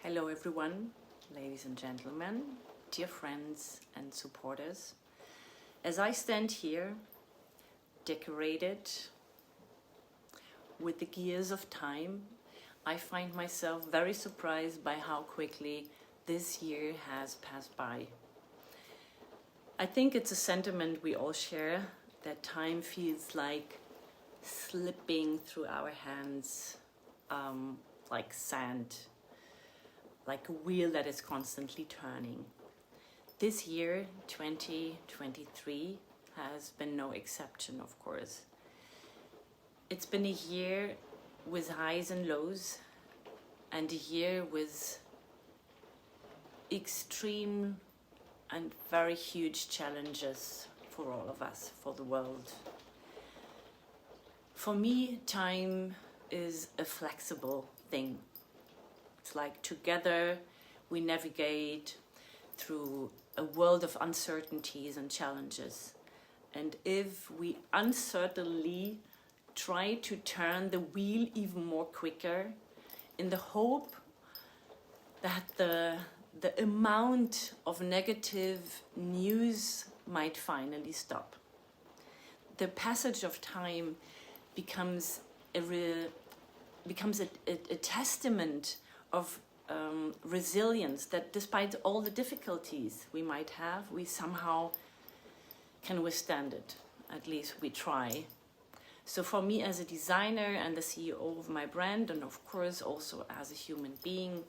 Hello everyone, ladies and gentlemen, dear friends and supporters. As I stand here, decorated with the gears of time, I find myself very surprised by how quickly this year has passed by. I think it's a sentiment we all share, that time feels like slipping through our hands like sand, like a wheel that is constantly turning. This year, 2023, has been no exception, of course. It's been a year with highs and lows, and a year with extreme and very huge challenges for all of us, for the world. For me, time is a flexible thing. It's like together we navigate through a world of uncertainties and challenges. And if we uncertainly try to turn the wheel even more quicker in the hope that the amount of negative news might finally stop, the passage of time becomes a testament of resilience, that despite all the difficulties we might have, we somehow can withstand it. At least we try. So for me, as a designer and the CEO of my brand, and of course also as a human being,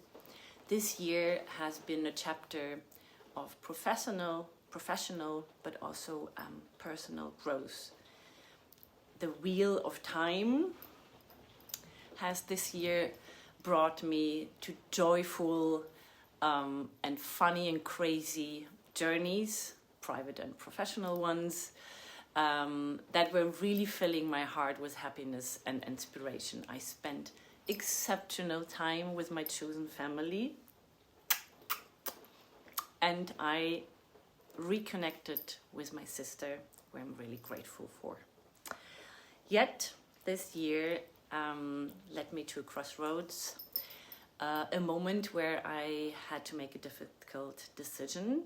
this year has been a chapter of professional, but also personal growth. The wheel of time has this year brought me to joyful and funny and crazy journeys, private and professional ones, that were really filling my heart with happiness and inspiration. I spent exceptional time with my chosen family, and I reconnected with my sister, who I'm really grateful for. Yet this year led me to a crossroads, a moment where I had to make a difficult decision.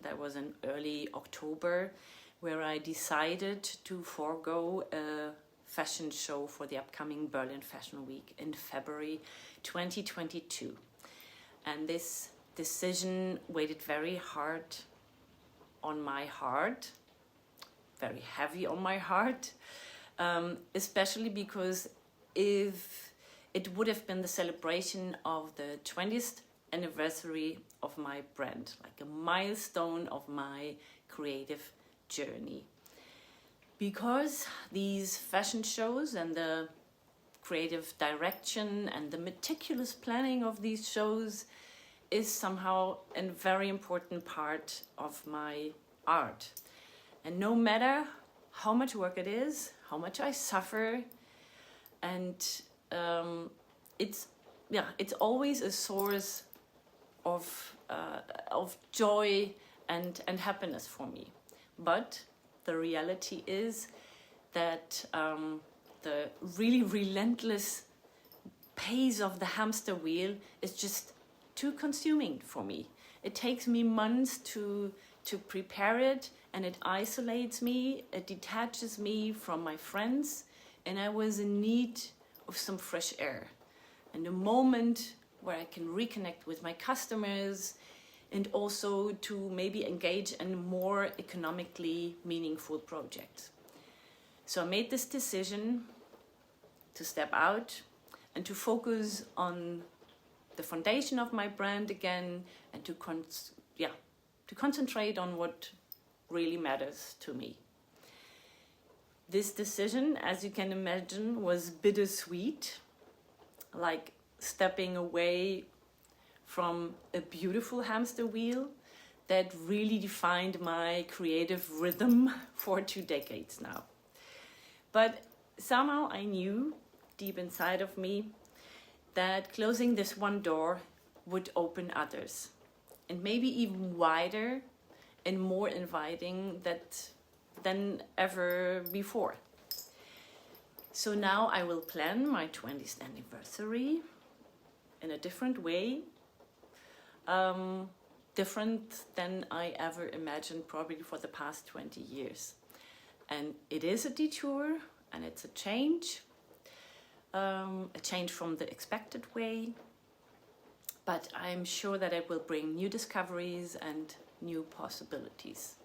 That was in early October, where I decided to forego a fashion show for the upcoming Berlin Fashion Week in February 2022. And this decision weighed very hard on my heart, very heavy on my heart, especially because if it would have been the celebration of the 20th anniversary of my brand, like a milestone of my creative journey. Because these fashion shows and the creative direction and the meticulous planning of these shows is somehow a very important part of my art. And no matter how much work it is, how much I suffer, and it's always a source of joy and happiness for me. But the reality is that the really relentless pace of the hamster wheel is just too consuming for me. It takes me months to prepare it, and it isolates me, it detaches me from my friends, and I was in need of some fresh air and a moment where I can reconnect with my customers and also to maybe engage in more economically meaningful projects. So I made this decision to step out and to focus on the foundation of my brand again, and to concentrate on what really matters to me. This decision, as you can imagine, was bittersweet, like stepping away from a beautiful hamster wheel that really defined my creative rhythm for 2 decades now. But somehow I knew deep inside of me that closing this one door would open others, and maybe even wider and more inviting than ever before. So now I will plan my 20th anniversary in a different way, different than I ever imagined, probably for the past 20 years. And it is a detour, and it's a change from the expected way. But I'm sure that it will bring new discoveries and new possibilities.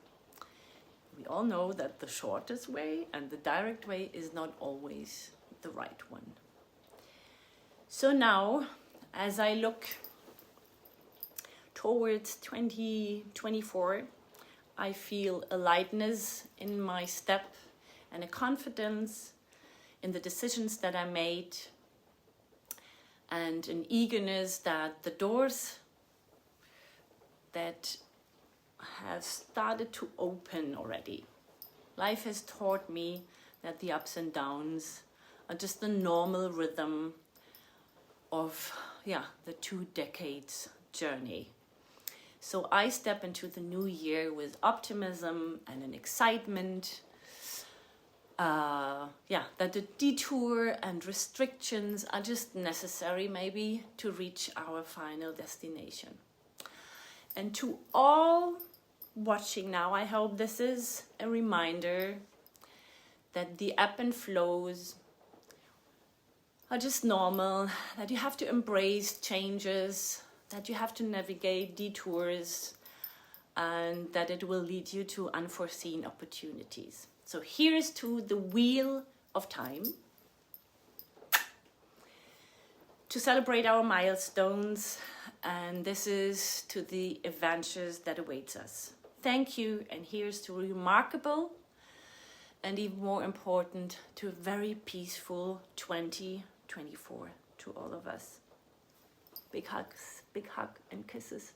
We all know that the shortest way and the direct way is not always the right one. So now, as I look towards 2024, I feel a lightness in my step and a confidence in the decisions that I made, and an eagerness that the doors that have started to open already. Life has taught me that the ups and downs are just the normal rhythm of the 2 decades journey. So I step into the new year with optimism and an excitement that the detour and restrictions are just necessary maybe to reach our final destination. And to all watching now, I hope this is a reminder that the ebb and flows are just normal, that you have to embrace changes, that you have to navigate detours, and that it will lead you to unforeseen opportunities. So here's to the wheel of time, to celebrate our milestones, and this is to the adventures that awaits us. Thank you, and here's to remarkable and even more important, to a very peaceful 2024 to all of us. Big hugs, big hug and kisses.